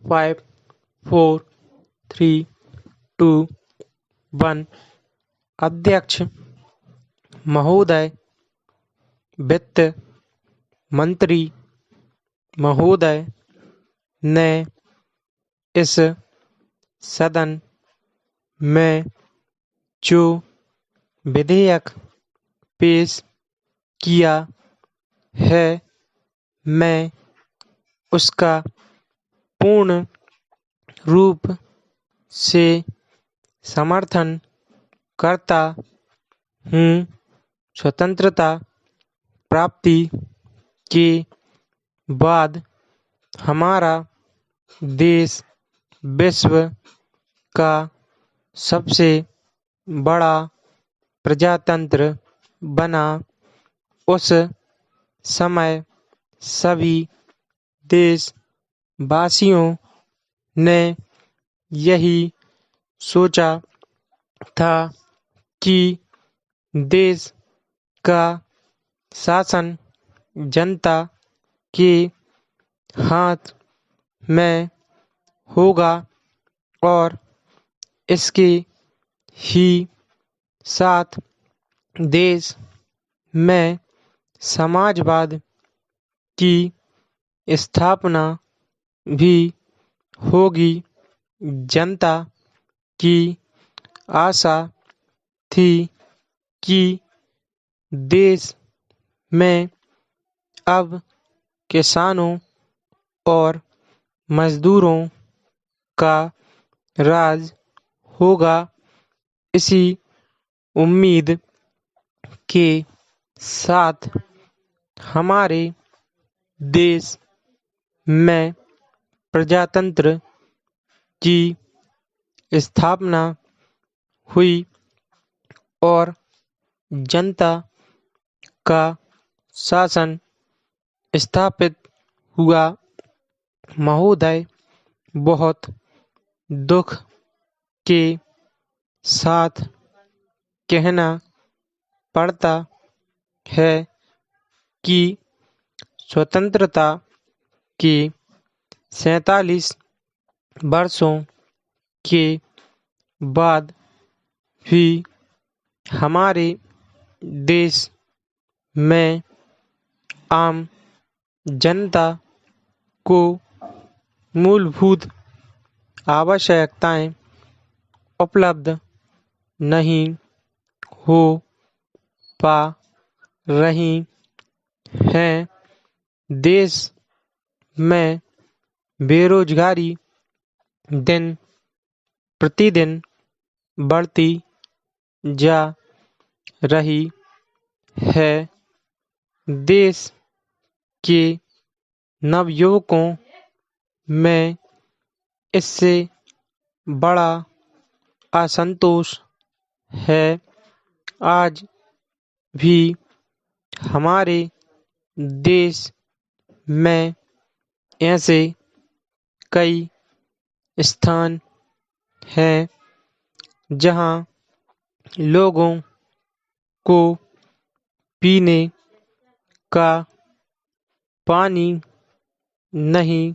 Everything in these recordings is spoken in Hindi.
5, 4, 3, 2, 1। अध्यक्ष महोदय, वित्त मंत्री महोदय ने इस सदन में जो विधेयक पेश किया है, मैं उसका पूर्ण रूप से समर्थन करता हूँ। स्वतंत्रता प्राप्ति के बाद हमारा देश विश्व का सबसे बड़ा प्रजातंत्र बना। उस समय सभी देशवासियों ने यही सोचा था कि देश का शासन जनता के हाथ में होगा और इसके ही साथ देश में समाजवाद की स्थापना भी होगी। जनता की आशा थी कि देश में अब किसानों और मजदूरों का राज होगा। इसी उम्मीद के साथ हमारे देश में प्रजातंत्र की स्थापना हुई और जनता का शासन स्थापित हुआ। महोदय, बहुत दुख के साथ कहना पड़ता है कि स्वतंत्रता के 47 वर्षों के बाद भी हमारे देश में आम जनता को मूलभूत आवश्यकताएं उपलब्ध नहीं हो पा रही हैं। देश में बेरोजगारी दिन प्रतिदिन बढ़ती जा रही है। देश के नवयुवकों में इससे बड़ा असंतोष है। आज भी हमारे देश में ऐसे कई स्थान हैं जहां लोगों को पीने का पानी नहीं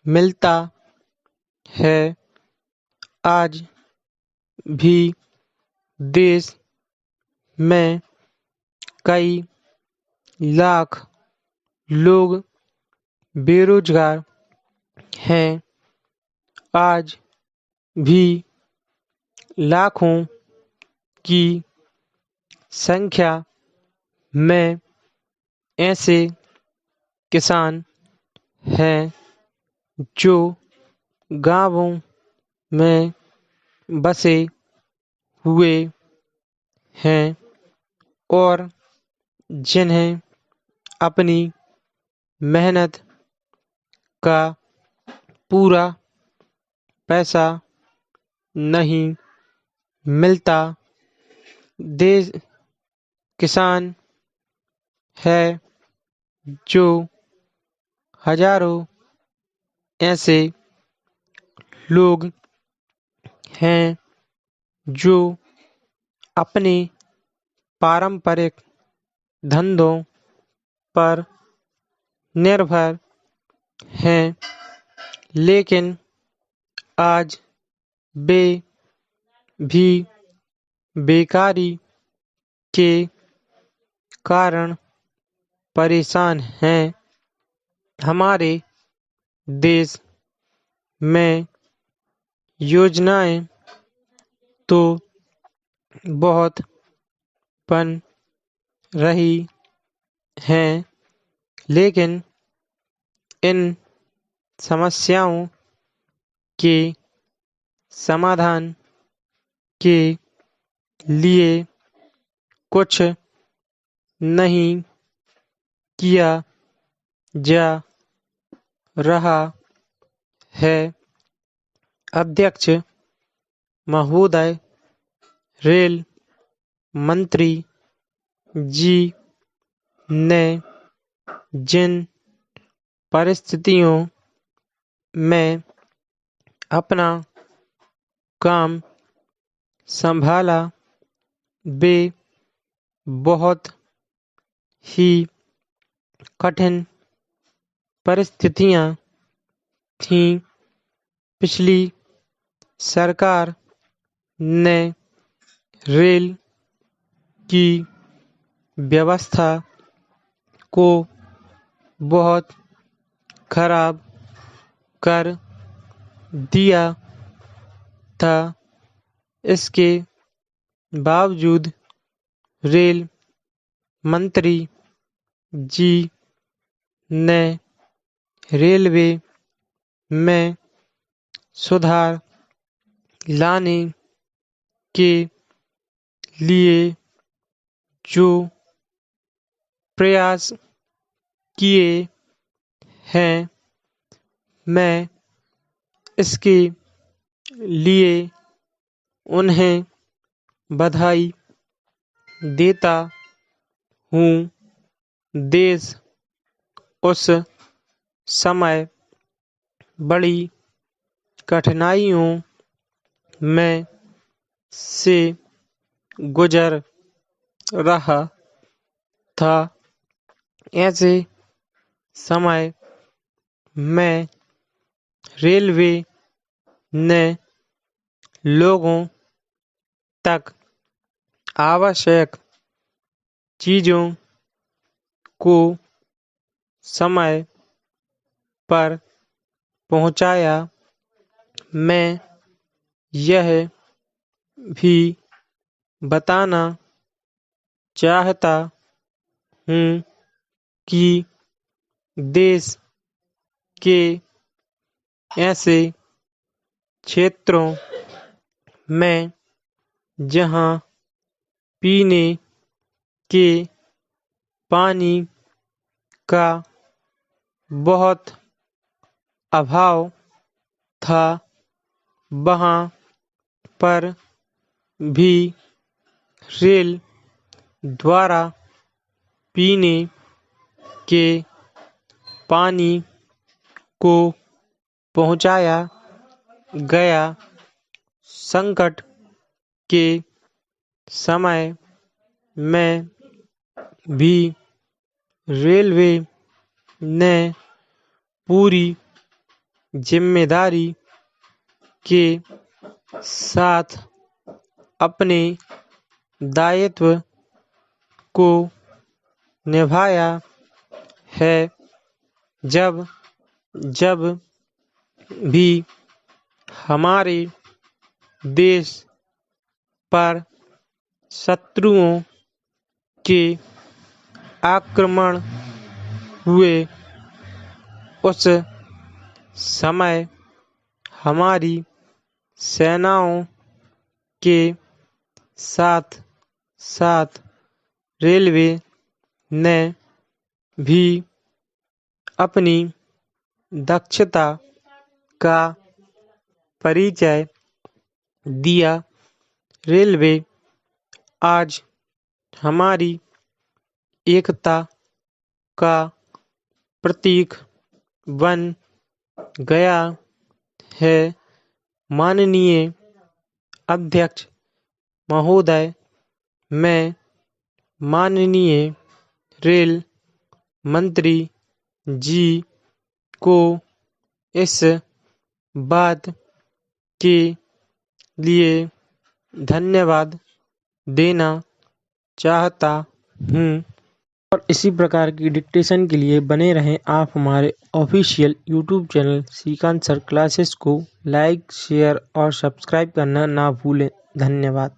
मिलता है। आज भी देश में कई लाख लोग बेरोजगार हैं। आज भी लाखों की संख्या में ऐसे किसान हैं जो गांवों में बसे हुए हैं और जिन्हें अपनी मेहनत का पूरा पैसा नहीं मिलता। देश किसान है जो हजारों ऐसे लोग हैं जो अपने पारंपरिक धंधों पर निर्भर हैं। लेकिन आज वे भी बेकारी के कारण परेशान हैं। हमारे देश में योजनाएं तो बहुत बन रही हैं, लेकिन इन समस्याओं के समाधान के लिए कुछ नहीं किया जा रहा है। अध्यक्ष महोदय, रेल मंत्री जी ने जिन परिस्थितियों में अपना काम संभाला वे बहुत ही कठिन परिस्थितियां थीं। पिछली सरकार ने रेल की व्यवस्था को बहुत खराब कर दिया था। इसके बावजूद रेल मंत्री जी ने रेलवे में सुधार लाने के लिए जो प्रयास किए हैं, मैं इसके लिए उन्हें बधाई देता हूँ। देश उस समय बड़ी कठिनाइयों में से गुजर रहा था। ऐसे समय में रेलवे ने लोगों तक आवश्यक चीजों को समय पर पहुंचाया। मैं यह भी बताना चाहता हूँ कि देश के ऐसे क्षेत्रों में जहाँ पीने के पानी का बहुत अभाव था, वहाँ पर भी रेल द्वारा पीने के पानी को पहुंचाया गया। संकट के समय में भी रेलवे ने पूरी जिम्मेदारी के साथ अपने दायित्व को निभाया है। जब जब भी हमारे देश पर शत्रुओं के आक्रमण हुए, उस समय हमारी सेनाओं के साथ साथ रेलवे ने भी अपनी दक्षता का परिचय दिया। रेलवे आज हमारी एकता का प्रतीक बन गया है। माननीय अध्यक्ष महोदय, मैं माननीय रेल मंत्री जी को इस बात के लिए धन्यवाद देना चाहता हूँ। और इसी प्रकार की डिक्टेशन के लिए बने रहें आप हमारे official YouTube channel Shrikant sir classes को लाइक, शेयर और सब्सक्राइब करना ना भूलें। धन्यवाद।